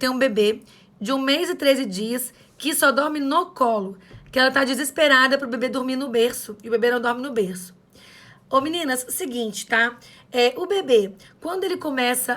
tem um bebê de 1 mês e 13 dias que só dorme no colo, que ela tá desesperada pro bebê dormir no berço, e o bebê não dorme no berço. Ô, meninas, seguinte, tá? O bebê, quando ele começa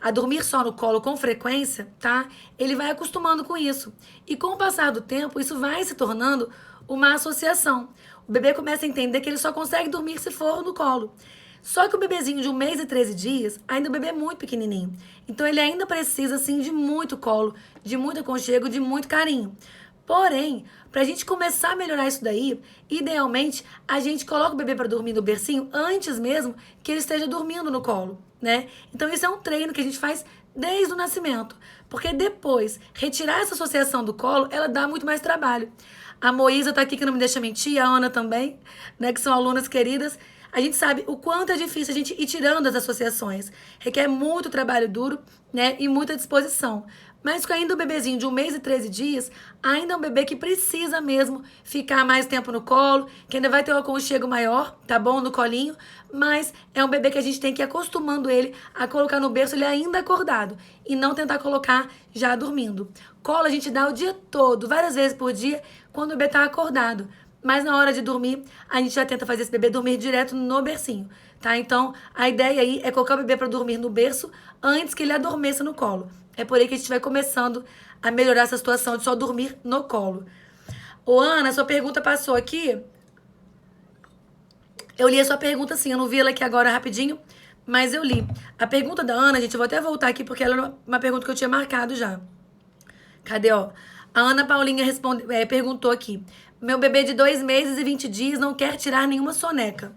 a dormir só no colo com frequência, tá? Ele vai acostumando com isso. E com o passar do tempo, isso vai se tornando uma associação. O bebê começa a entender que ele só consegue dormir se for no colo. Só que o bebezinho de 1 mês e 13 dias, ainda o bebê é muito pequenininho. Então ele ainda precisa, assim, de muito colo, de muito aconchego, de muito carinho. Porém, pra gente começar a melhorar isso daí, idealmente, a gente coloca o bebê pra dormir no bercinho antes mesmo que ele esteja dormindo no colo, né? Então isso é um treino que a gente faz desde o nascimento. Porque depois, retirar essa associação do colo, ela dá muito mais trabalho. A Moísa tá aqui que não me deixa mentir, a Ana também, né, que são alunas queridas. A gente sabe o quanto é difícil a gente ir tirando as associações. Requer muito trabalho duro, né, e muita disposição. Mas com ainda um bebezinho de 1 mês e 13 dias, ainda é um bebê que precisa mesmo ficar mais tempo no colo, que ainda vai ter um aconchego maior, tá bom? No colinho, mas é um bebê que a gente tem que ir acostumando ele a colocar no berço ele ainda acordado e não tentar colocar já dormindo. Colo a gente dá o dia todo, várias vezes por dia, quando o bebê tá acordado. Mas na hora de dormir, a gente já tenta fazer esse bebê dormir direto no bercinho, tá? Então, a ideia aí é colocar o bebê para dormir no berço antes que ele adormeça no colo. É por aí que a gente vai começando a melhorar essa situação de só dormir no colo. Ô, Ana, sua pergunta passou aqui. Eu li a sua pergunta sim, eu não vi ela aqui agora rapidinho, mas eu li. A pergunta da Ana, gente, eu vou até voltar aqui porque ela é uma pergunta que eu tinha marcado já. Cadê, ó? A Ana Paulinha perguntou aqui. Meu bebê de 2 meses e 20 dias não quer tirar nenhuma soneca.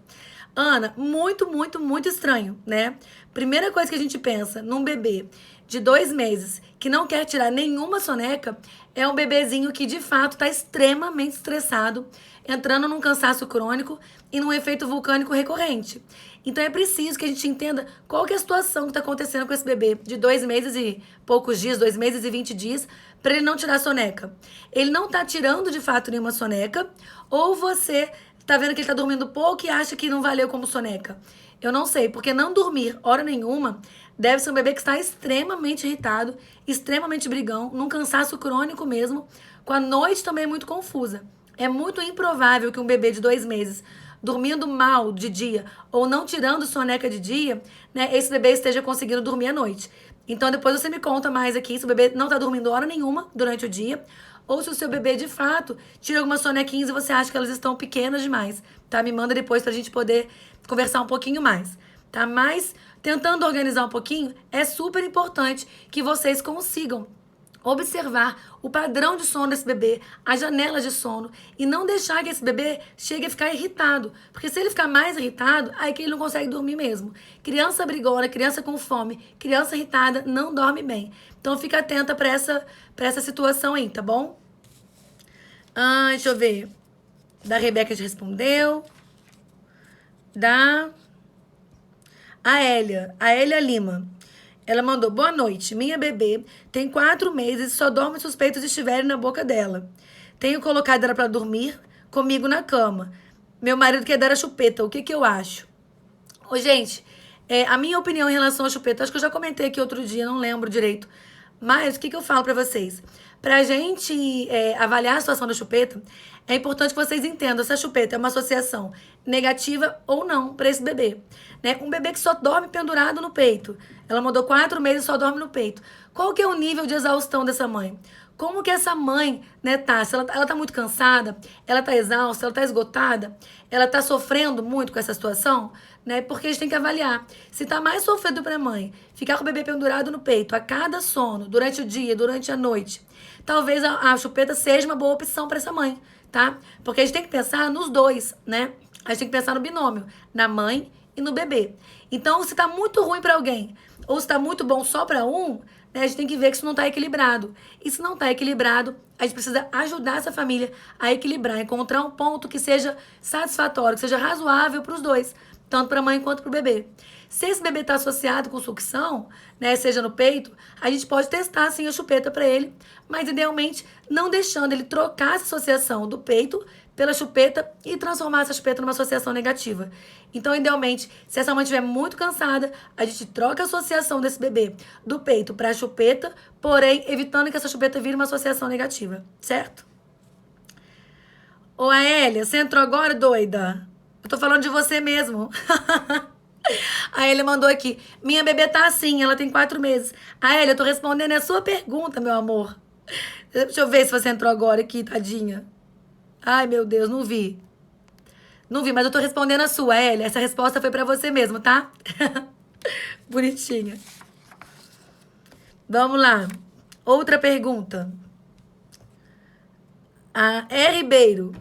Ana, muito, muito, muito estranho, né? Primeira coisa que a gente pensa num bebê de 2 meses que não quer tirar nenhuma soneca é um bebezinho que de fato está extremamente estressado, entrando num cansaço crônico e num efeito vulcânico recorrente. Então é preciso que a gente entenda qual que é a situação que está acontecendo com esse bebê de 2 meses e poucos dias, 2 meses e 20 dias, para ele não tirar soneca. Ele não está tirando de fato nenhuma soneca, ou você tá vendo que ele tá dormindo pouco e acha que não valeu como soneca? Eu não sei, porque não dormir hora nenhuma deve ser um bebê que está extremamente irritado, extremamente brigão, num cansaço crônico mesmo, com a noite também muito confusa. É muito improvável que um bebê de 2 meses, dormindo mal de dia ou não tirando soneca de dia, né, esse bebê esteja conseguindo dormir à noite. Então depois você me conta mais aqui se o bebê não tá dormindo hora nenhuma durante o dia, ou se o seu bebê, de fato, tira algumas sonequinhas e você acha que elas estão pequenas demais, tá? Me manda depois pra gente poder conversar um pouquinho mais, tá? Mas, tentando organizar um pouquinho, é super importante que vocês consigam observar o padrão de sono desse bebê, as janelas de sono, e não deixar que esse bebê chegue a ficar irritado. Porque se ele ficar mais irritado, aí que ele não consegue dormir mesmo. Criança brigona, criança com fome, criança irritada, não dorme bem. Então fica atenta pra essa situação aí, tá bom? Deixa eu ver. Da Rebeca já respondeu. A Hélia Lima. Ela mandou, boa noite, minha bebê tem 4 meses e só dorme se os peitos estiverem na boca dela. Tenho colocado ela pra dormir comigo na cama. Meu marido quer dar a chupeta, o que que eu acho? Ô, gente, a minha opinião em relação à chupeta, acho que eu já comentei aqui outro dia, não lembro direito. Mas o que que eu falo pra vocês? Pra gente avaliar a situação da chupeta, é importante que vocês entendam se a chupeta é uma associação negativa ou não pra esse bebê. Né? Um bebê que só dorme pendurado no peito. Ela mandou 4 meses e só dorme no peito. Qual que é o nível de exaustão dessa mãe? Como que essa mãe, né, tá? Se ela tá muito cansada, ela tá exausta, ela tá esgotada, ela tá sofrendo muito com essa situação, né? Porque a gente tem que avaliar. Se tá mais sofrido pra mãe ficar com o bebê pendurado no peito a cada sono, durante o dia, durante a noite, talvez a chupeta seja uma boa opção pra essa mãe, tá? Porque a gente tem que pensar nos dois, né? A gente tem que pensar no binômio, na mãe e no bebê. Então, se tá muito ruim pra alguém ou se tá muito bom só pra um, né, a gente tem que ver que isso não tá equilibrado. E se não tá equilibrado, a gente precisa ajudar essa família a equilibrar, encontrar um ponto que seja satisfatório, que seja razoável pros dois, tanto pra mãe quanto pro bebê. Se esse bebê tá associado com sucção, né, seja no peito, a gente pode testar sim a chupeta pra ele, mas idealmente não deixando ele trocar essa associação do peito pela chupeta e transformar essa chupeta numa associação negativa. Então, idealmente, se essa mãe estiver muito cansada, a gente troca a associação desse bebê do peito para a chupeta, porém, evitando que essa chupeta vire uma associação negativa, certo? Ô, Aélia, você entrou agora, doida? Eu tô falando de você mesmo. A Aélia mandou aqui. Minha bebê tá assim, ela tem 4 meses. Aélia, eu tô respondendo a sua pergunta, meu amor. Deixa eu ver se você entrou agora aqui, tadinha. Ai, meu Deus, não vi. Não vi, mas eu tô respondendo a sua, Aélia. Essa resposta foi pra você mesmo, tá? Bonitinha. Vamos lá. Outra pergunta. A E. Ribeiro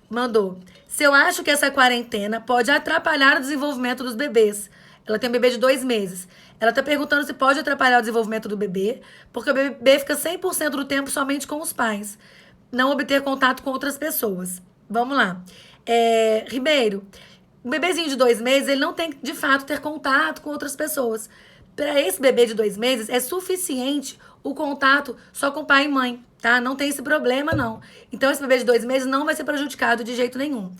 mandou. Se eu acho que essa quarentena pode atrapalhar o desenvolvimento dos bebês. Ela tem um bebê de 2 meses. Ela tá perguntando se pode atrapalhar o desenvolvimento do bebê, porque o bebê fica 100% do tempo somente com os pais. Não obter contato com outras pessoas. Vamos lá. Ribeiro, um bebezinho de 2 meses, ele não tem, de fato, ter contato com outras pessoas. Para esse bebê de 2 meses, é suficiente o contato só com pai e mãe, tá? Não tem esse problema, não. Então, esse bebê de 2 meses não vai ser prejudicado de jeito nenhum.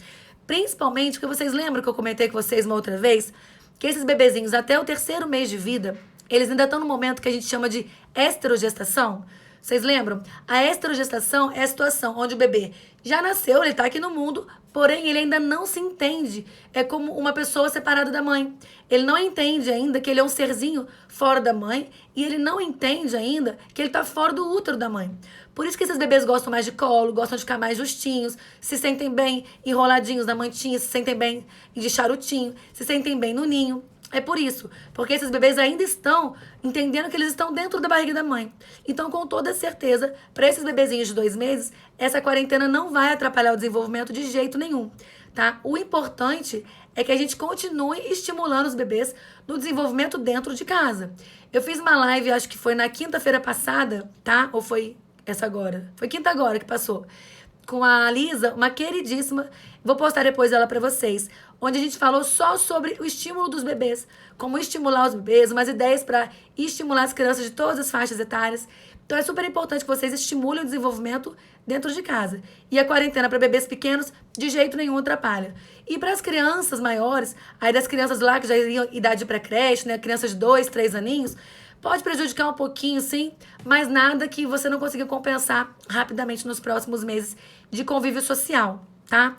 Principalmente porque vocês lembram que eu comentei com vocês uma outra vez que esses bebezinhos, até o 3º mês de vida, eles ainda estão no momento que a gente chama de esterogestação. Vocês lembram? A esterogestação é a situação onde o bebê já nasceu, ele está aqui no mundo, porém ele ainda não se entende. É como uma pessoa separada da mãe. Ele não entende ainda que ele é um serzinho fora da mãe e ele não entende ainda que ele está fora do útero da mãe. Por isso que esses bebês gostam mais de colo, gostam de ficar mais justinhos, se sentem bem enroladinhos na mantinha, se sentem bem de charutinho, se sentem bem no ninho. É por isso, porque esses bebês ainda estão entendendo que eles estão dentro da barriga da mãe. Então, com toda certeza, para esses bebezinhos de 2 meses, essa quarentena não vai atrapalhar o desenvolvimento de jeito nenhum, tá? O importante é que a gente continue estimulando os bebês no desenvolvimento dentro de casa. Eu fiz uma live, acho que foi na quinta-feira passada, tá? Ou foi essa agora? Foi quinta agora que passou. Com a Lisa, uma queridíssima, vou postar depois ela para vocês, onde a gente falou só sobre o estímulo dos bebês, como estimular os bebês, umas ideias para estimular as crianças de todas as faixas etárias. Então é super importante que vocês estimulem o desenvolvimento dentro de casa. E a quarentena para bebês pequenos de jeito nenhum atrapalha. E para as crianças maiores, aí das crianças lá que já iriam idade para creche, né, crianças de 2, 3 aninhos, pode prejudicar um pouquinho, sim, mas nada que você não consiga compensar rapidamente nos próximos meses de convívio social, tá?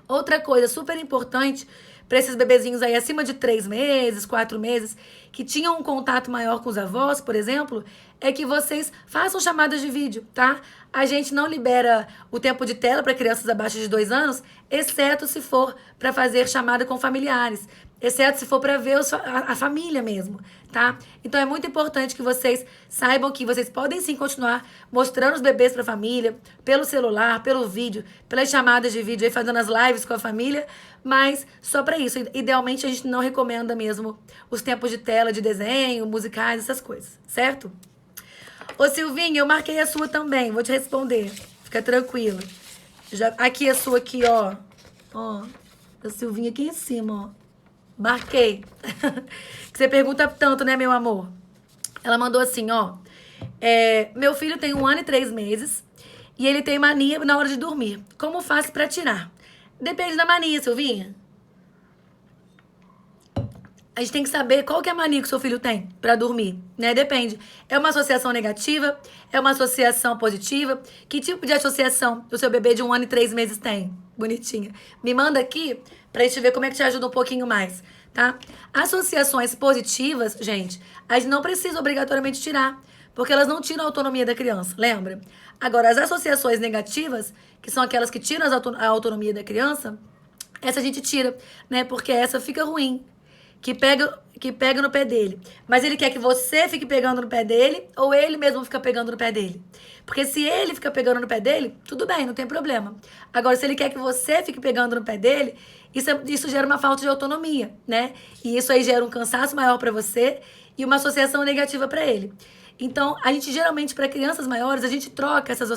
Outra coisa super importante para esses bebezinhos aí acima de 3 meses, 4 meses, que tinham um contato maior com os avós, por exemplo, é que vocês façam chamadas de vídeo, tá? A gente não libera o tempo de tela para crianças abaixo de 2 anos, exceto se for para fazer chamada com familiares, exceto se for para ver a família mesmo, tá? Então é muito importante que vocês saibam que vocês podem sim continuar mostrando os bebês para a família, pelo celular, pelo vídeo, pelas chamadas de vídeo, aí fazendo as lives com a família, mas só para isso. Idealmente a gente não recomenda mesmo os tempos de tela, de desenho, musicais, essas coisas, certo? Ô Silvinha, eu marquei a sua também, vou te responder, fica tranquila. Aqui a sua aqui, ó, a Silvinha aqui em cima, ó. Marquei. Que você pergunta tanto, né, meu amor? Ela mandou assim, ó. Meu filho tem 1 ano e 3 meses e ele tem mania na hora de dormir. Como faço pra tirar? Depende da mania, Silvinha. A gente tem que saber qual que é a mania que o seu filho tem pra dormir, né? Depende. É uma associação negativa? É uma associação positiva? Que tipo de associação o seu bebê de 1 ano e 3 meses tem? Bonitinha. Me manda aqui pra gente ver como é que te ajuda um pouquinho mais, tá? Associações positivas, gente, a gente não precisa obrigatoriamente tirar, porque elas não tiram a autonomia da criança, lembra? Agora, as associações negativas, que são aquelas que tiram a autonomia da criança, essa a gente tira, né? Porque essa fica ruim. Que pega no pé dele. Mas ele quer que você fique pegando no pé dele ou ele mesmo fica pegando no pé dele? Porque se ele fica pegando no pé dele, tudo bem, não tem problema. Agora, se ele quer que você fique pegando no pé dele, isso gera uma falta de autonomia, né? E isso aí gera um cansaço maior para você e uma associação negativa para ele. Então, a gente geralmente, para crianças maiores, a gente troca essas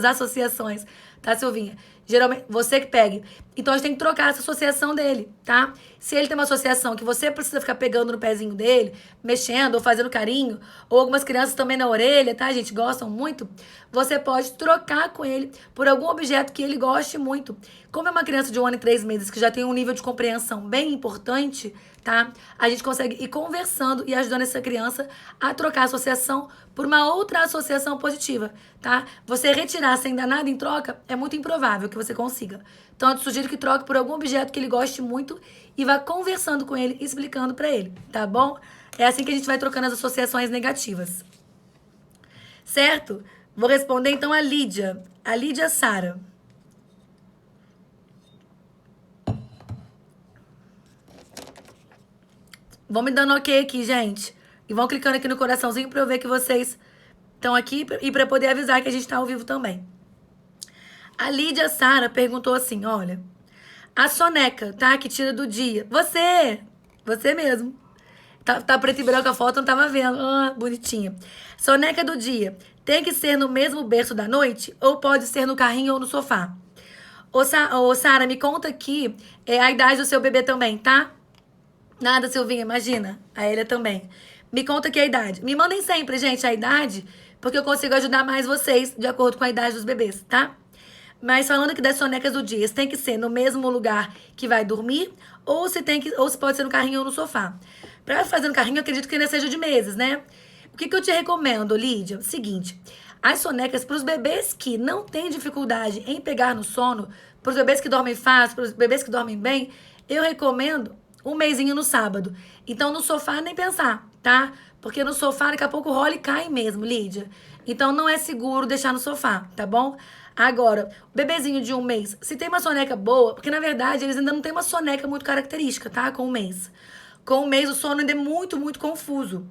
associações, tá, Silvinha? Geralmente, você que pegue. Então, a gente tem que trocar essa associação dele, tá? Se ele tem uma associação que você precisa ficar pegando no pezinho dele, mexendo ou fazendo carinho, ou algumas crianças também na orelha, tá, gente? Gostam muito. Você pode trocar com ele por algum objeto que ele goste muito. Como é uma criança de 1 ano e 3 meses que já tem um nível de compreensão bem importante, tá? A gente consegue ir conversando e ajudando essa criança a trocar a associação por uma outra associação positiva, tá? Você retirar sem dar nada em troca é muito improvável que você consiga. Então, eu te sugiro que troque por algum objeto que ele goste muito e vá conversando com ele, explicando pra ele, tá bom? É assim que a gente vai trocando as associações negativas. Certo? Vou responder então a Lídia Sara. Vão me dando ok aqui, gente. E vão clicando aqui no coraçãozinho pra eu ver que vocês estão aqui e pra poder avisar que a gente tá ao vivo também. A Lídia Sara perguntou assim, olha. A soneca, tá? Que tira do dia. Você mesmo. Tá preto e branco a foto, não tava vendo. Ah, bonitinha. Soneca do dia. Tem que ser no mesmo berço da noite? Ou pode ser no carrinho ou no sofá? Ô, Sara, me conta aqui a idade do seu bebê também, tá? Nada, Silvinha, imagina. A Elia também. Me conta aqui a idade. Me mandem sempre, gente, a idade, porque eu consigo ajudar mais vocês de acordo com a idade dos bebês, tá? Mas falando aqui das sonecas do dia, tem que ser no mesmo lugar que vai dormir ou se pode ser no carrinho ou no sofá. Pra fazer no carrinho, eu acredito que ainda seja de meses, né? O que eu te recomendo, Lídia? Seguinte, as sonecas para os bebês que não têm dificuldade em pegar no sono, para os bebês que dormem fácil, para os bebês que dormem bem, eu recomendo um mesinho no sábado. Então, no sofá, nem pensar, tá? Porque no sofá, daqui a pouco rola e cai mesmo, Lídia. Então, não é seguro deixar no sofá, tá bom? Agora, o bebezinho de 1 mês, se tem uma soneca boa, porque na verdade eles ainda não têm uma soneca muito característica, tá? Com 1 mês. Com 1 mês o sono ainda é muito, muito confuso.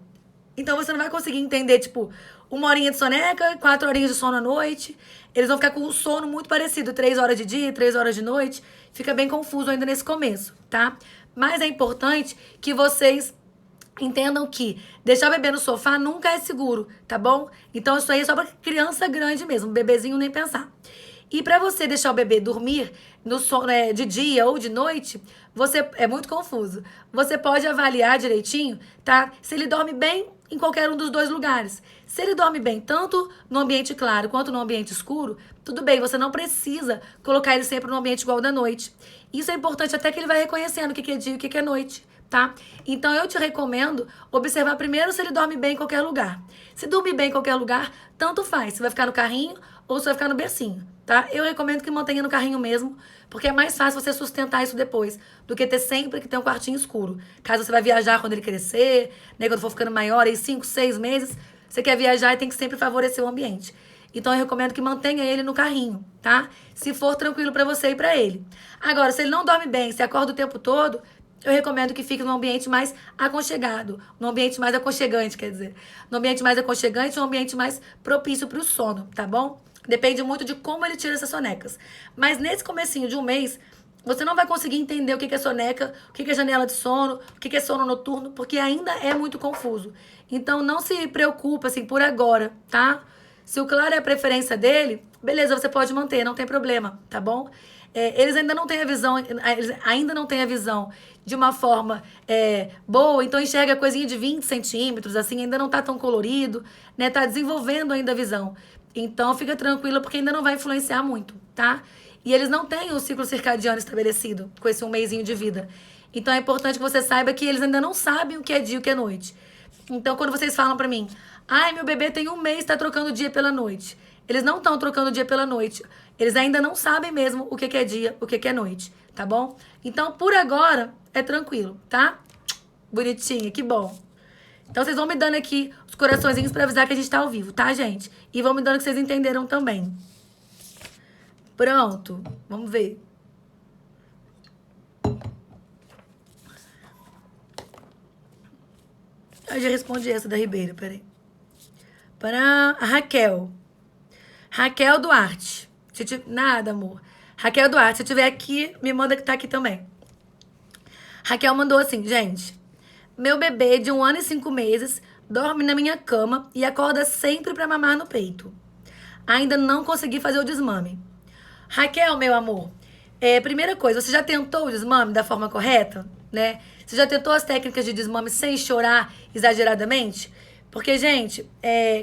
Então você não vai conseguir entender, tipo, 1 horinha de soneca, 4 horinhas de sono à noite. Eles vão ficar com um sono muito parecido, 3 horas de dia, 3 horas de noite. Fica bem confuso ainda nesse começo, tá? Mas é importante que vocês entendam que deixar o bebê no sofá nunca é seguro, tá bom? Então isso aí é só pra criança grande mesmo, bebezinho nem pensar. E pra você deixar o bebê dormir no sono, de dia ou de noite, é muito confuso. Você pode avaliar direitinho, tá? Se ele dorme bem em qualquer um dos 2 lugares. Se ele dorme bem tanto no ambiente claro quanto no ambiente escuro, tudo bem, você não precisa colocar ele sempre no ambiente igual da noite. Isso é importante até que ele vai reconhecendo o que é dia e o que é noite, tá? Então eu te recomendo observar primeiro se ele dorme bem em qualquer lugar. Se dormir bem em qualquer lugar, tanto faz. Se vai ficar no carrinho ou se vai ficar no bercinho, tá? Eu recomendo que mantenha no carrinho mesmo, porque é mais fácil você sustentar isso depois do que ter sempre que ter um quartinho escuro. Caso você vai viajar quando ele crescer, né, quando for ficando maior, aí 5, 6 meses, você quer viajar e tem que sempre favorecer o ambiente. Então eu recomendo que mantenha ele no carrinho, tá? Se for tranquilo pra você e pra ele. Agora, se ele não dorme bem, se acorda o tempo todo, eu recomendo que fique num ambiente mais aconchegado, num ambiente mais aconchegante, quer dizer. Num ambiente mais aconchegante, um ambiente mais propício pro sono, tá bom? Depende muito de como ele tira essas sonecas. Mas nesse comecinho de 1 mês, você não vai conseguir entender o que é soneca, o que é janela de sono, o que é sono noturno, porque ainda é muito confuso. Então não se preocupa, assim, por agora, tá? Se o claro é a preferência dele, beleza, você pode manter, não tem problema, tá bom? Eles ainda não têm a visão de uma forma boa, então enxerga coisinha de 20 centímetros, assim, ainda não tá tão colorido, né? Tá desenvolvendo ainda a visão. Então fica tranquila porque ainda não vai influenciar muito, tá? E eles não têm o ciclo circadiano estabelecido com esse 1 mêsinho de vida. Então é importante que você saiba que eles ainda não sabem o que é dia e o que é noite. Então quando vocês falam pra mim, ai, meu bebê tem 1 mês, tá trocando dia pela noite. Eles não estão trocando dia pela noite. Eles ainda não sabem mesmo o que é dia, o que é noite, tá bom? Então, por agora, é tranquilo, tá? Bonitinha, que bom. Então, vocês vão me dando aqui os coraçõezinhos pra avisar que a gente tá ao vivo, tá, gente? E vão me dando que vocês entenderam também. Pronto. Vamos ver. Eu já respondi essa da Ribeira, peraí. Para a Raquel. Raquel Duarte. Nada, amor. Raquel Duarte, se tiver aqui, me manda que tá aqui também. Raquel mandou assim, gente. Meu bebê de 1 ano e 5 meses dorme na minha cama e acorda sempre para mamar no peito. Ainda não consegui fazer o desmame. Raquel, meu amor, primeira coisa, você já tentou o desmame da forma correta, né? Você já tentou as técnicas de desmame sem chorar exageradamente? Porque, gente,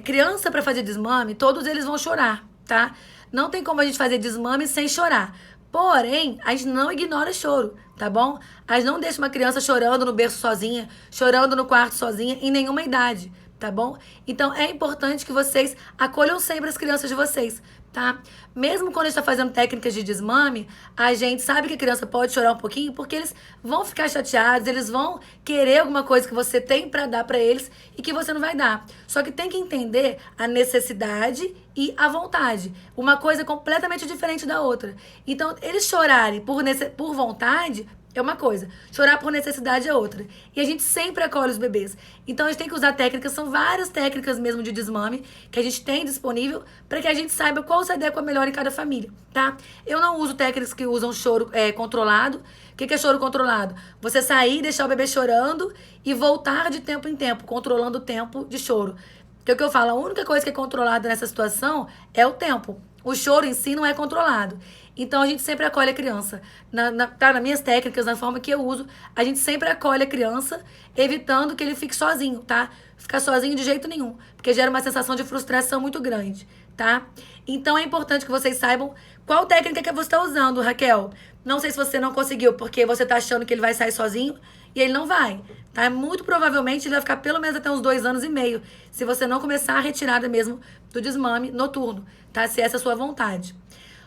criança para fazer desmame, todos eles vão chorar, tá? Não tem como a gente fazer desmame sem chorar. Porém, a gente não ignora choro, tá bom? A gente não deixa uma criança chorando no berço sozinha, chorando no quarto sozinha, em nenhuma idade, tá bom? Então, é importante que vocês acolham sempre as crianças de vocês, tá? Mesmo quando a gente está fazendo técnicas de desmame, a gente sabe que a criança pode chorar um pouquinho, porque eles vão ficar chateados, eles vão querer alguma coisa que você tem para dar para eles e que você não vai dar. Só que tem que entender a necessidade e a vontade. Uma coisa completamente diferente da outra. Então, eles chorarem por vontade é uma coisa, chorar por necessidade é outra. E a gente sempre acolhe os bebês. Então a gente tem que usar técnicas, são várias técnicas mesmo de desmame que a gente tem disponível para que a gente saiba qual se adequa melhor em cada família, tá? Eu não uso técnicas que usam choro controlado. O que é choro controlado? Você sair, deixar o bebê chorando e voltar de tempo em tempo, controlando o tempo de choro. Porque o que eu falo, a única coisa que é controlada nessa situação é o tempo. O choro em si não é controlado. Então, a gente sempre acolhe a criança. Nas minhas técnicas, na forma que eu uso, a gente sempre acolhe a criança, evitando que ele fique sozinho, tá? Ficar sozinho de jeito nenhum, porque gera uma sensação de frustração muito grande, tá? Então, é importante que vocês saibam qual técnica que você está usando, Raquel. Não sei se você não conseguiu, porque você está achando que ele vai sair sozinho, e ele não vai, tá? Muito provavelmente ele vai ficar pelo menos até uns 2 anos e meio, se você não começar a retirada mesmo do desmame noturno, tá? Se essa é a sua vontade.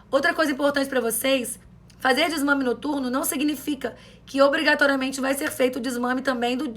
Outra coisa importante para vocês, fazer desmame noturno não significa que obrigatoriamente vai ser feito o desmame também do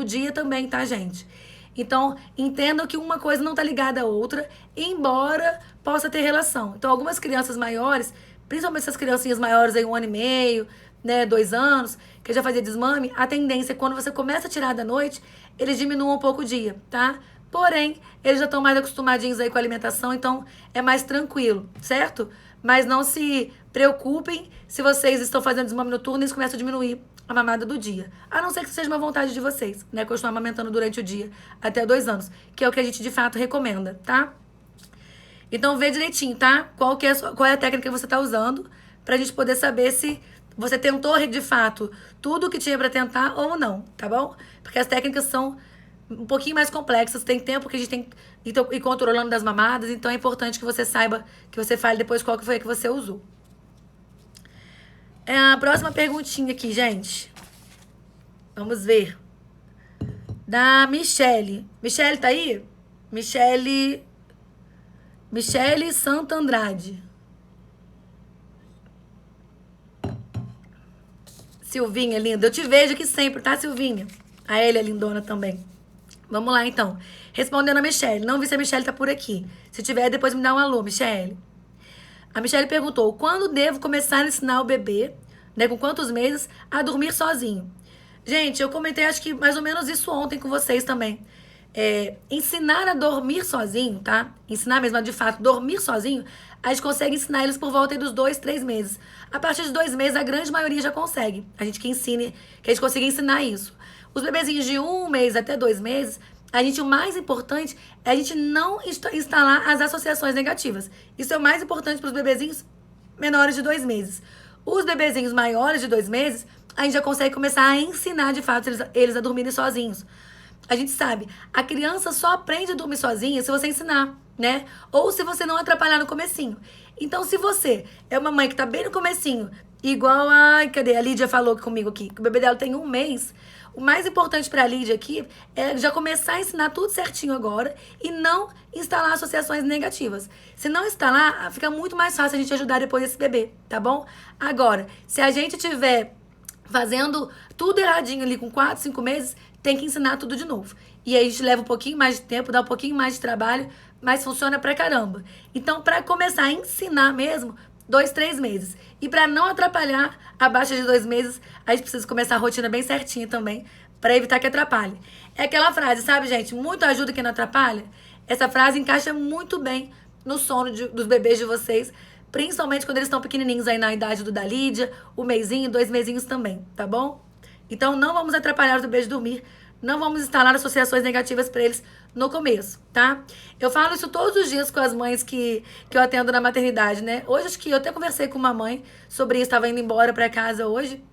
dia também, tá, gente? Então, entendam que uma coisa não tá ligada à outra, embora possa ter relação. Então, algumas crianças maiores, principalmente essas criancinhas maiores aí, 1 ano e meio, né, 2 anos, que já fazia desmame, a tendência é quando você começa a tirar da noite, eles diminuam um pouco o dia, tá? Porém, eles já estão mais acostumadinhos aí com a alimentação, então é mais tranquilo, certo? Mas não se preocupem se vocês estão fazendo desmame noturno e isso começa a diminuir a mamada do dia. A não ser que seja uma vontade de vocês, né? Continuar amamentando durante o dia até 2 anos, que é o que a gente de fato recomenda, tá? Então vê direitinho, tá? Qual é a técnica que você está usando, pra gente poder saber se você tentou de fato tudo o que tinha para tentar ou não, tá bom? Porque as técnicas são um pouquinho mais complexas, tem tempo que a gente tem que ir controlando das mamadas, então é importante que você saiba, que você fale depois qual que foi a que você usou. A próxima perguntinha aqui, gente. Vamos ver. Da Michele. Michele tá aí? Michele Santa Andrade. Silvinha, linda. Eu te vejo aqui sempre, tá, Silvinha? A Elia, lindona também. Vamos lá, então. Respondendo a Michele. Não vi se a Michele tá por aqui. Se tiver, depois me dá um alô, Michele. A Michele perguntou, quando devo começar a ensinar o bebê, né, com quantos meses, a dormir sozinho? Gente, eu comentei acho que mais ou menos isso ontem com vocês também. Ensinar a dormir sozinho, tá? Ensinar mesmo a, de fato, dormir sozinho, a gente consegue ensinar eles por volta dos 2, 3 meses. A partir de 2 meses, a grande maioria já consegue. A gente que a gente consiga ensinar isso. Os bebezinhos de 1 mês até 2 meses, o mais importante é a gente não instalar as associações negativas. Isso é o mais importante para os bebezinhos menores de 2 meses. Os bebezinhos maiores de 2 meses, a gente já consegue começar a ensinar, de fato, eles a dormirem sozinhos. A gente sabe, a criança só aprende a dormir sozinha se você ensinar, né? Ou se você não atrapalhar no comecinho. Então, se você é uma mãe que tá bem no comecinho, igual a Lídia falou comigo aqui, que o bebê dela tem 1 mês, o mais importante pra Lídia aqui é já começar a ensinar tudo certinho agora e não instalar associações negativas. Se não instalar, fica muito mais fácil a gente ajudar depois esse bebê, tá bom? Agora, se a gente tiver fazendo tudo erradinho ali com 4, 5 meses, tem que ensinar tudo de novo. E aí a gente leva um pouquinho mais de tempo, dá um pouquinho mais de trabalho, mas funciona pra caramba. Então, pra começar a ensinar mesmo, 2, 3 meses. E pra não atrapalhar, abaixo de 2 meses, a gente precisa começar a rotina bem certinha também, pra evitar que atrapalhe. É aquela frase, sabe, gente? Muito ajuda quem não atrapalha. Essa frase encaixa muito bem no sono dos bebês de vocês, principalmente quando eles estão pequenininhos aí na idade do da Lídia, 1 mesinho, 2 mesinhos também, tá bom? Então, não vamos atrapalhar os bebês de dormir não vamos instalar associações negativas para eles no começo, tá? Eu falo isso todos os dias com as mães que eu atendo na maternidade, né? Hoje acho que eu até conversei com uma mãe sobre isso, estava indo embora para casa hoje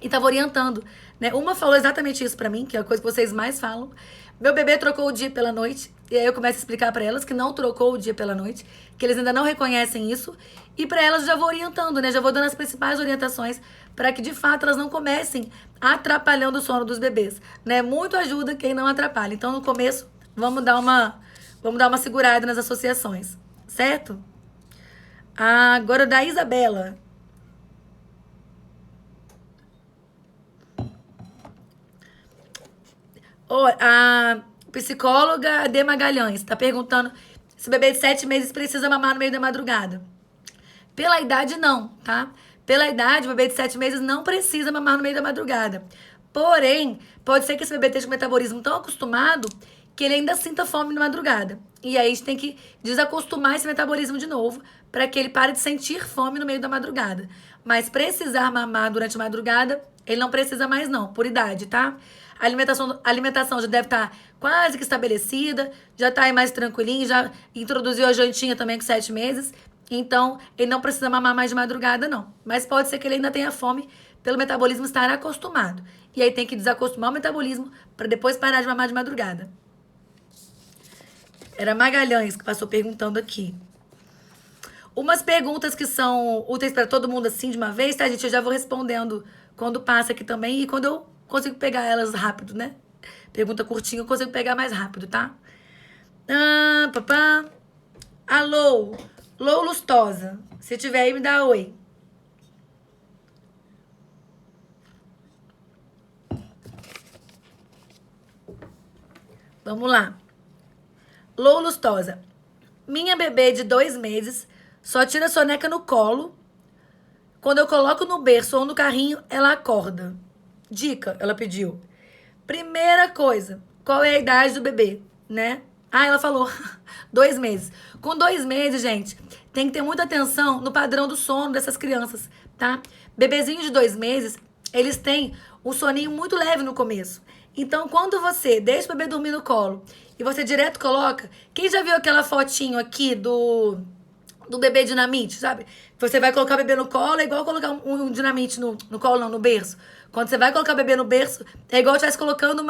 e estava orientando, né? Uma falou exatamente isso para mim, que é a coisa que vocês mais falam. Meu bebê trocou o dia pela noite, e aí eu começo a explicar para elas que não trocou o dia pela noite, que eles ainda não reconhecem isso, e para elas já vou orientando, né? Já vou dando as principais orientações para que de fato elas não comecem atrapalhando o sono dos bebês, né? Muito ajuda quem não atrapalha. Então no começo vamos dar uma segurada nas associações, certo? Agora da Isabela. A psicóloga D. Magalhães está perguntando se o bebê de 7 meses precisa mamar no meio da madrugada. Pela idade, não, tá? Pela idade, o bebê de 7 meses não precisa mamar no meio da madrugada. Porém, pode ser que esse bebê esteja com o metabolismo tão acostumado que ele ainda sinta fome na madrugada. E aí a gente tem que desacostumar esse metabolismo de novo para que ele pare de sentir fome no meio da madrugada. Mas precisar mamar durante a madrugada, ele não precisa mais não, por idade, tá? A alimentação já deve estar quase que estabelecida, já está aí mais tranquilinho, já introduziu a jantinha também com 7 meses. Então, ele não precisa mamar mais de madrugada, não. Mas pode ser que ele ainda tenha fome pelo metabolismo estar acostumado. E aí tem que desacostumar o metabolismo para depois parar de mamar de madrugada. Era Magalhães que passou perguntando aqui. Umas perguntas que são úteis para todo mundo assim de uma vez, tá, gente? Eu já vou respondendo quando passa aqui também e quando eu consigo pegar elas rápido, né? Pergunta curtinha, eu consigo pegar mais rápido, tá? Papá. Alô, Lou Lustosa. Se tiver aí, me dá oi. Vamos lá. Lou Lustosa. Minha bebê de 2 meses só tira a soneca no colo. Quando eu coloco no berço ou no carrinho, ela acorda. Dica, ela pediu. Primeira coisa, qual é a idade do bebê, né? Ela falou 2 meses. Com 2 meses, gente, tem que ter muita atenção no padrão do sono dessas crianças, tá? Bebezinhos de 2 meses, eles têm um soninho muito leve no começo. Então, quando você deixa o bebê dormir no colo e você direto coloca... Quem já viu aquela fotinho aqui do bebê dinamite, sabe? Você vai colocar o bebê no colo, é igual colocar um dinamite no colo, não, no berço. Quando você vai colocar o bebê no berço, é igual se estivesse colocando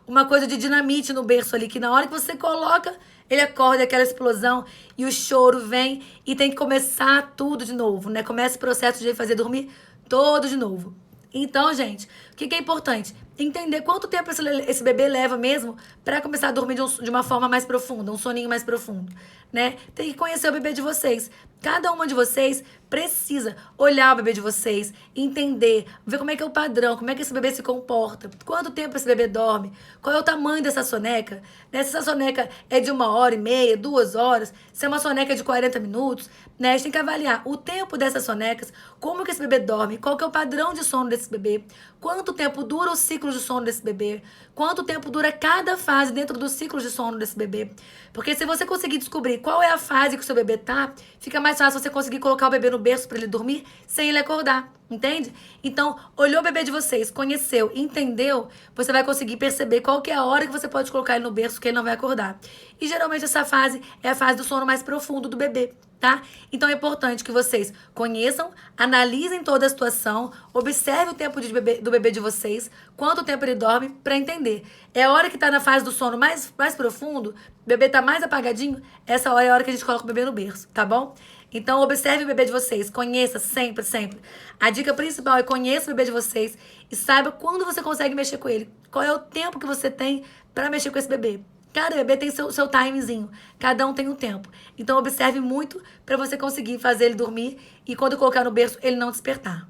uma coisa de dinamite no berço ali, que na hora que você coloca, ele acorda, aquela explosão, e o choro vem, e tem que começar tudo de novo, né? Começa o processo de fazer dormir todo de novo. Então, gente, o que é importante? Entender quanto tempo esse bebê leva mesmo para começar a dormir de uma forma mais profunda, um soninho mais profundo, né? Tem que conhecer o bebê de vocês. Cada uma de vocês precisa olhar o bebê de vocês, entender, ver como é que é o padrão, como é que esse bebê se comporta, quanto tempo esse bebê dorme, qual é o tamanho dessa soneca, né? Se essa soneca é de 1h30, 2 horas, se é uma soneca de 40 minutos, né? A gente tem que avaliar o tempo dessas sonecas, como que esse bebê dorme, qual que é o padrão de sono desse bebê, quanto tempo dura o ciclo de sono desse bebê, quanto tempo dura cada fase dentro do ciclo de sono desse bebê. Porque se você conseguir descobrir qual é a fase que o seu bebê tá, fica mais fácil você conseguir colocar o bebê no berço para ele dormir sem ele acordar, entende? Então, olhou o bebê de vocês, conheceu, entendeu, você vai conseguir perceber qual que é a hora que você pode colocar ele no berço que ele não vai acordar. E geralmente essa fase é a fase do sono mais profundo do bebê, tá? Então é importante que vocês conheçam, analisem toda a situação, observe o tempo do bebê de vocês, quanto tempo ele dorme, para entender. É a hora que tá na fase do sono mais profundo, o bebê tá mais apagadinho, essa hora é a hora que a gente coloca o bebê no berço, tá bom? Então observe o bebê de vocês, conheça sempre, sempre. A dica principal é conheça o bebê de vocês e saiba quando você consegue mexer com ele. Qual é o tempo que você tem para mexer com esse bebê. Cada bebê tem seu timezinho. Cada um tem um tempo. Então, observe muito para você conseguir fazer ele dormir e quando colocar no berço, ele não despertar.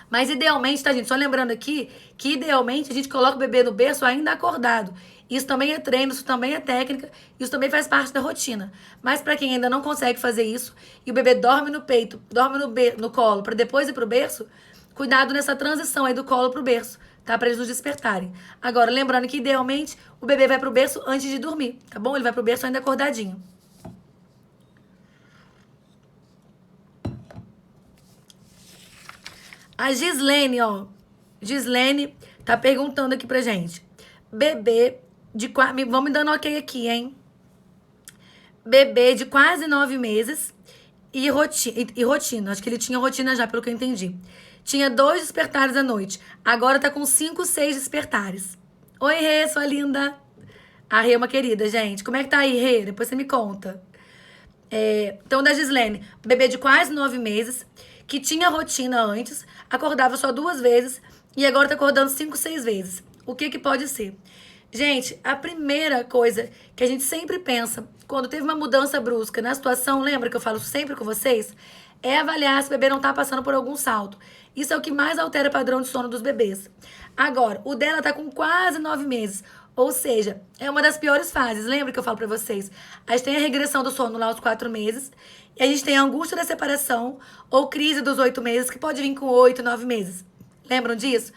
Mas, idealmente, tá, gente? Só lembrando aqui que, idealmente, a gente coloca o bebê no berço ainda acordado. Isso também é treino, isso também é técnica, isso também faz parte da rotina. Mas, para quem ainda não consegue fazer isso e o bebê dorme no peito, dorme no colo, para depois ir pro berço, cuidado nessa transição aí do colo pro berço, tá? Para eles não despertarem. Agora, lembrando que, idealmente, o bebê vai pro berço antes de dormir, tá bom? Ele vai pro berço ainda acordadinho. A Gislene, ó. Gislene tá perguntando aqui pra gente. Bebê de... Vamos me dando ok aqui, hein? Bebê de quase 9 meses e rotina. Acho que ele tinha rotina já, pelo que eu entendi. Tinha 2 despertares à noite. Agora tá com 5, 6 despertares. Oi, Rê, sua linda. A Rê é uma querida, gente. Como é que tá aí, Rê? Depois você me conta. Então, da Gislene, bebê de quase 9 meses, que tinha rotina antes, acordava só 2 vezes e agora tá acordando 5, 6 vezes. O que pode ser? Gente, a primeira coisa que a gente sempre pensa quando teve uma mudança brusca na situação, lembra que eu falo sempre com vocês? É avaliar se o bebê não tá passando por algum salto. Isso é o que mais altera o padrão de sono dos bebês. Agora, o dela tá com quase 9 meses. Ou seja, é uma das piores fases. Lembra que eu falo pra vocês? A gente tem a regressão do sono lá aos 4 meses. E a gente tem a angústia da separação ou crise dos 8 meses, que pode vir com 8, 9 meses. Lembram disso?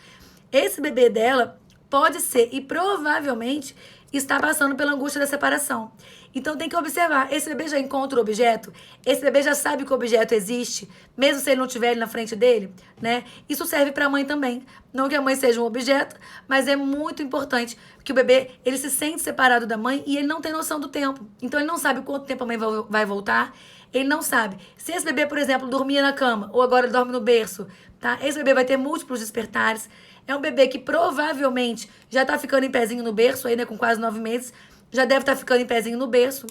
Esse bebê dela pode ser e provavelmente está passando pela angústia da separação. Então tem que observar, esse bebê já encontra o objeto? Esse bebê já sabe que o objeto existe, mesmo se ele não estiver ali na frente dele, né? Isso serve para a mãe também. Não que a mãe seja um objeto, mas é muito importante que o bebê, ele se sente separado da mãe e ele não tem noção do tempo. Então ele não sabe quanto tempo a mãe vai voltar, ele não sabe. Se esse bebê, por exemplo, dormia na cama ou agora ele dorme no berço, tá? Esse bebê vai ter múltiplos despertares. É um bebê que provavelmente já está ficando em pezinho no berço, aí, né, com quase 9 meses, já deve estar ficando em pezinho no berço.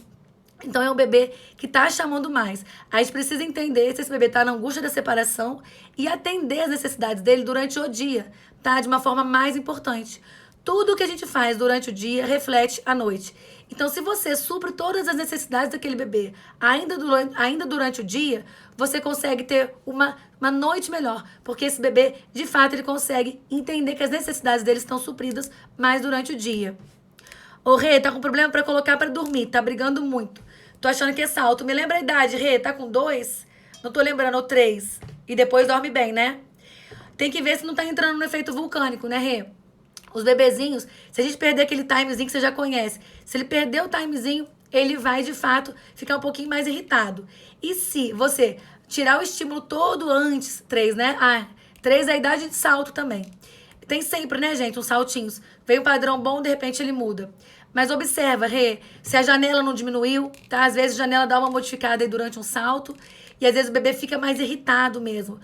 Então é um bebê que está chamando mais. A gente precisa entender se esse bebê está na angústia da separação e atender as necessidades dele durante o dia, tá? De uma forma mais importante. Tudo que a gente faz durante o dia reflete à noite. Então, se você supre todas as necessidades daquele bebê ainda durante o dia, você consegue ter uma noite melhor. Porque esse bebê, de fato, ele consegue entender que as necessidades dele estão supridas mais durante o dia. Ô, Rê, tá com problema pra colocar pra dormir, tá brigando muito. Tô achando que é salto. Me lembra a idade, Rê, tá com 2? Não tô lembrando, ou 3. E depois dorme bem, né? Tem que ver se não tá entrando no efeito vulcânico, né, Rê? Os bebezinhos, se a gente perder aquele timezinho que você já conhece, se ele perder o timezinho, ele vai, de fato, ficar um pouquinho mais irritado. E se você tirar o estímulo todo antes, 3, né? 3 é a idade de salto também. Tem sempre, né, gente, uns saltinhos. Vem um padrão bom, de repente ele muda. Mas observa, Rê, se a janela não diminuiu, tá? Às vezes a janela dá uma modificada aí durante um salto e às vezes o bebê fica mais irritado mesmo.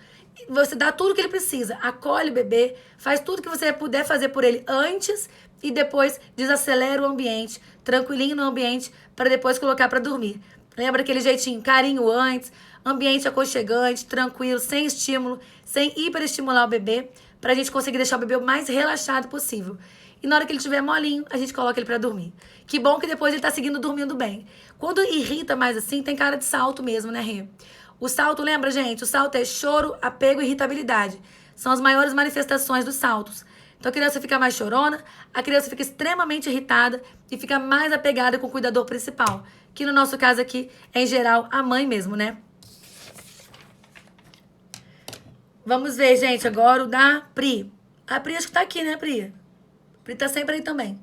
Você dá tudo que ele precisa, acolhe o bebê, faz tudo que você puder fazer por ele antes e depois desacelera o ambiente, tranquilinho no ambiente, para depois colocar para dormir. Lembra aquele jeitinho, carinho antes, ambiente aconchegante, tranquilo, sem estímulo, sem hiperestimular o bebê, pra gente conseguir deixar o bebê o mais relaxado possível. E na hora que ele estiver molinho, a gente coloca ele pra dormir. Que bom que depois ele tá seguindo dormindo bem. Quando irrita mais assim, tem cara de salto mesmo, né, Rê? O salto, lembra, gente? O salto é choro, apego e irritabilidade. São as maiores manifestações dos saltos. Então a criança fica mais chorona, a criança fica extremamente irritada e fica mais apegada com o cuidador principal. Que no nosso caso aqui é, em geral, a mãe mesmo, né? Vamos ver, gente, agora o da Pri. A Pri acho que tá aqui, né, Pri? A Pri tá sempre aí também.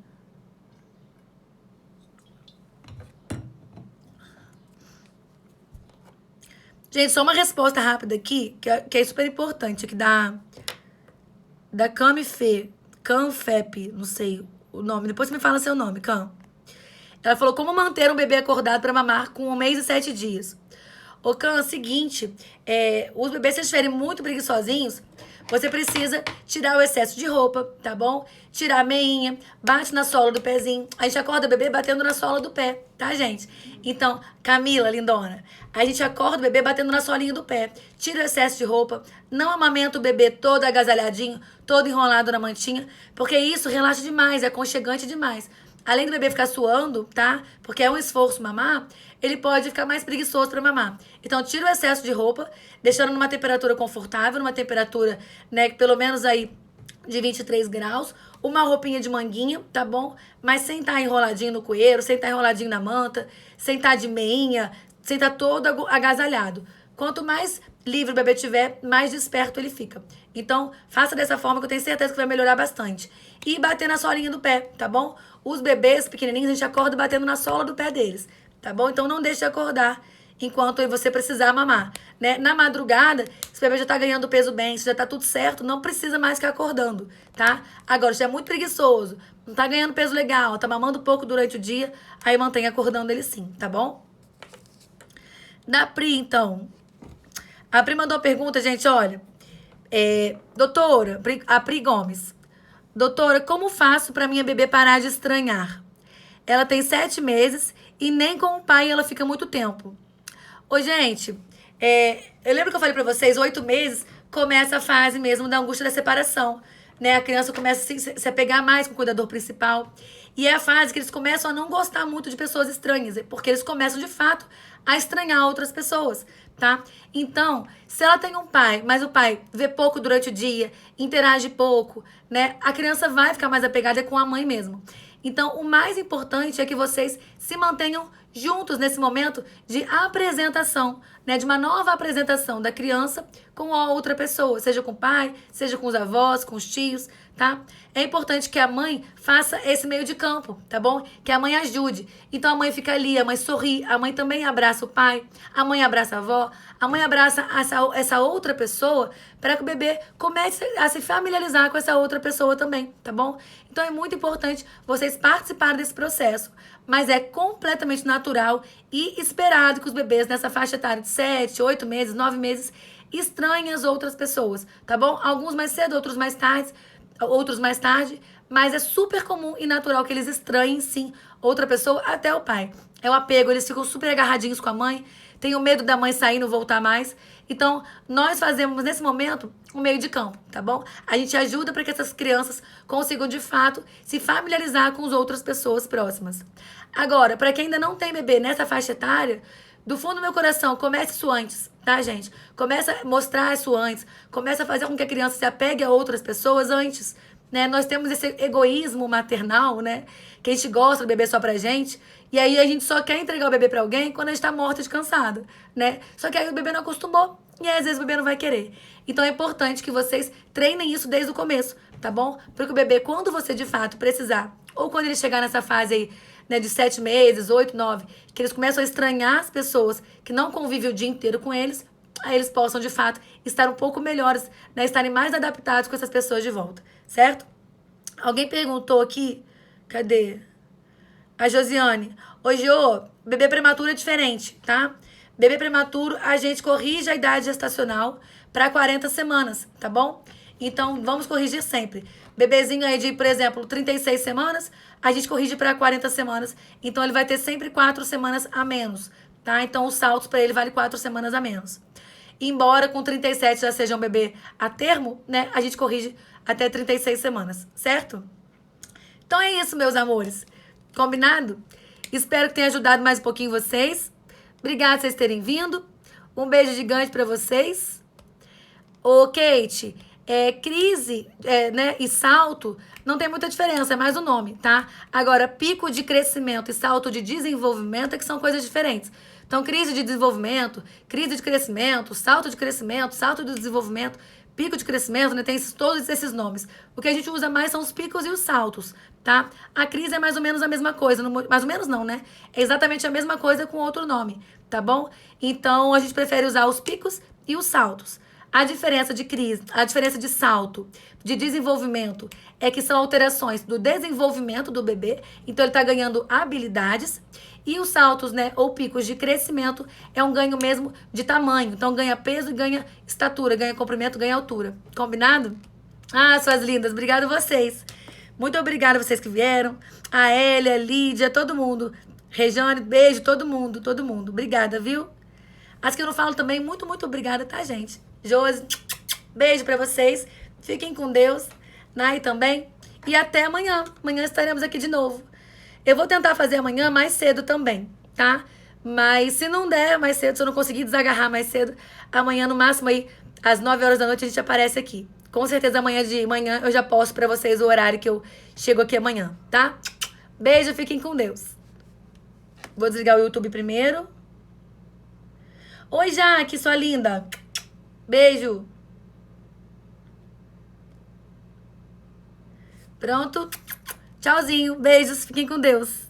Gente, só uma resposta rápida aqui, que é super importante, aqui da Canfep, não sei o nome. Depois você me fala seu nome, Can. Ela falou, como manter um bebê acordado para mamar com 1 mês e 7 dias? Ô, Can, é o seguinte, os bebês, se estiverem muito preguiçosinhos, você precisa tirar o excesso de roupa, tá bom? Tirar a meinha, bate na sola do pezinho. A gente acorda o bebê batendo na sola do pé, tá, gente? Então, Camila, lindona, a gente acorda o bebê batendo na solinha do pé. Tira o excesso de roupa, não amamenta o bebê todo agasalhadinho, todo enrolado na mantinha, porque isso relaxa demais, é aconchegante demais. Além do bebê ficar suando, tá? Porque é um esforço mamar, ele pode ficar mais preguiçoso para mamar. Então, tira o excesso de roupa, deixando numa temperatura confortável, numa temperatura, né, pelo menos aí de 23 graus, uma roupinha de manguinha, tá bom? Mas sem estar enroladinho no coeiro, sem estar enroladinho na manta, sem estar de meinha, sem estar todo agasalhado. Quanto mais livre o bebê tiver, mais desperto ele fica. Então, faça dessa forma que eu tenho certeza que vai melhorar bastante. E bater na solinha do pé, tá bom? Os bebês pequenininhos, a gente acorda batendo na sola do pé deles, tá bom? Então, não deixe de acordar enquanto você precisar mamar, né? Na madrugada, se o bebê já tá ganhando peso bem, se já tá tudo certo, não precisa mais ficar acordando, tá? Agora, se é muito preguiçoso, não tá ganhando peso legal, tá mamando pouco durante o dia, aí mantenha acordando ele sim, tá bom? Da Pri, então. A Pri mandou uma pergunta, gente, olha. Doutora, a Pri Gomes. Doutora, como faço para minha bebê parar de estranhar? Ela tem 7 meses e nem com o pai ela fica muito tempo. Ô, gente, eu lembro que eu falei pra vocês, 8 meses começa a fase mesmo da angústia da separação, né? A criança começa a se apegar mais com o cuidador principal. E é a fase que eles começam a não gostar muito de pessoas estranhas, porque eles começam, de fato, a estranhar outras pessoas, tá? Então, se ela tem um pai, mas o pai vê pouco durante o dia, interage pouco, né? A criança vai ficar mais apegada com a mãe mesmo. Então, o mais importante é que vocês se mantenham juntos nesse momento de apresentação, né? De uma nova apresentação da criança com a outra pessoa, seja com o pai, seja com os avós, com os tios, tá? É importante que a mãe faça esse meio de campo, tá bom? Que a mãe ajude. Então a mãe fica ali, a mãe sorri, a mãe também abraça o pai, a mãe abraça a avó, a mãe abraça essa outra pessoa para que o bebê comece a se familiarizar com essa outra pessoa também, tá bom? Então é muito importante vocês participarem desse processo, mas é completamente natural e esperado que os bebês nessa faixa etária de 7, 8 meses, 9 meses estranhem as outras pessoas, tá bom? Alguns mais cedo, outros mais tarde, mas é super comum e natural que eles estranhem, sim, outra pessoa, até o pai. É o apego, eles ficam super agarradinhos com a mãe, têm o medo da mãe sair e não voltar mais. Então, nós fazemos, nesse momento, um meio de campo, tá bom? A gente ajuda para que essas crianças consigam, de fato, se familiarizar com as outras pessoas próximas. Agora, para quem ainda não tem bebê nessa faixa etária, do fundo do meu coração, comece isso antes, tá, gente? Começa a mostrar isso antes. Começa a fazer com que a criança se apegue a outras pessoas antes, né? Nós temos esse egoísmo maternal, né? Que a gente gosta do bebê só pra gente. E aí a gente só quer entregar o bebê pra alguém quando a gente tá morta de cansada, né? Só que aí o bebê não acostumou. E aí, às vezes, o bebê não vai querer. Então, é importante que vocês treinem isso desde o começo, tá bom? Porque o bebê, quando você, de fato, precisar, ou quando ele chegar nessa fase aí, né, de 7 meses, 8, 9, que eles começam a estranhar as pessoas que não convivem o dia inteiro com eles, aí eles possam, de fato, estar um pouco melhores, né, estarem mais adaptados com essas pessoas de volta, certo? Alguém perguntou aqui, cadê? A Josiane. Ô, Jô, bebê prematuro é diferente, tá? Bebê prematuro, a gente corrige a idade gestacional para 40 semanas, tá bom? Então, vamos corrigir sempre. Bebezinho aí de, por exemplo, 36 semanas, a gente corrige para 40 semanas. Então, ele vai ter sempre 4 semanas a menos, tá? Então, os saltos para ele vale 4 semanas a menos. Embora com 37 já seja um bebê a termo, né? A gente corrige até 36 semanas, certo? Então, é isso, meus amores. Combinado? Espero que tenha ajudado mais um pouquinho vocês. Obrigada por vocês terem vindo. Um beijo gigante para vocês. Ô, Kate, crise né, e salto não tem muita diferença, é mais o nome, tá? Agora, pico de crescimento e salto de desenvolvimento é que são coisas diferentes. Então, crise de desenvolvimento, crise de crescimento, salto de desenvolvimento, pico de crescimento, né? Tem todos esses nomes. O que a gente usa mais são os picos e os saltos, tá? A crise é mais ou menos a mesma coisa. Mais ou menos não, né? É exatamente a mesma coisa com outro nome, tá bom? Então, a gente prefere usar os picos e os saltos. A diferença de crise, a diferença de salto, de desenvolvimento, é que são alterações do desenvolvimento do bebê. Então, ele está ganhando habilidades. E os saltos, né, ou picos de crescimento, é um ganho mesmo de tamanho. Então, ganha peso e ganha estatura, ganha comprimento, ganha altura. Combinado? Ah, suas lindas, obrigado a vocês. Muito obrigada a vocês que vieram. A Elia, a Lídia, todo mundo. Regiane, beijo, todo mundo, todo mundo. Obrigada, viu? As que eu não falo também, muito, muito obrigada, tá, gente? Josi, beijo pra vocês. Fiquem com Deus. Nai também. E até amanhã. Amanhã estaremos aqui de novo. Eu vou tentar fazer amanhã mais cedo também, tá? Mas se não der mais cedo, se eu não conseguir desagarrar mais cedo, amanhã no máximo aí, às 9 horas da noite, a gente aparece aqui. Com certeza amanhã de manhã eu já posto pra vocês o horário que eu chego aqui amanhã, tá? Beijo, fiquem com Deus. Vou desligar o YouTube primeiro. Oi, Jaque, sua linda. Beijo. Pronto. Tchauzinho. Beijos. Fiquem com Deus.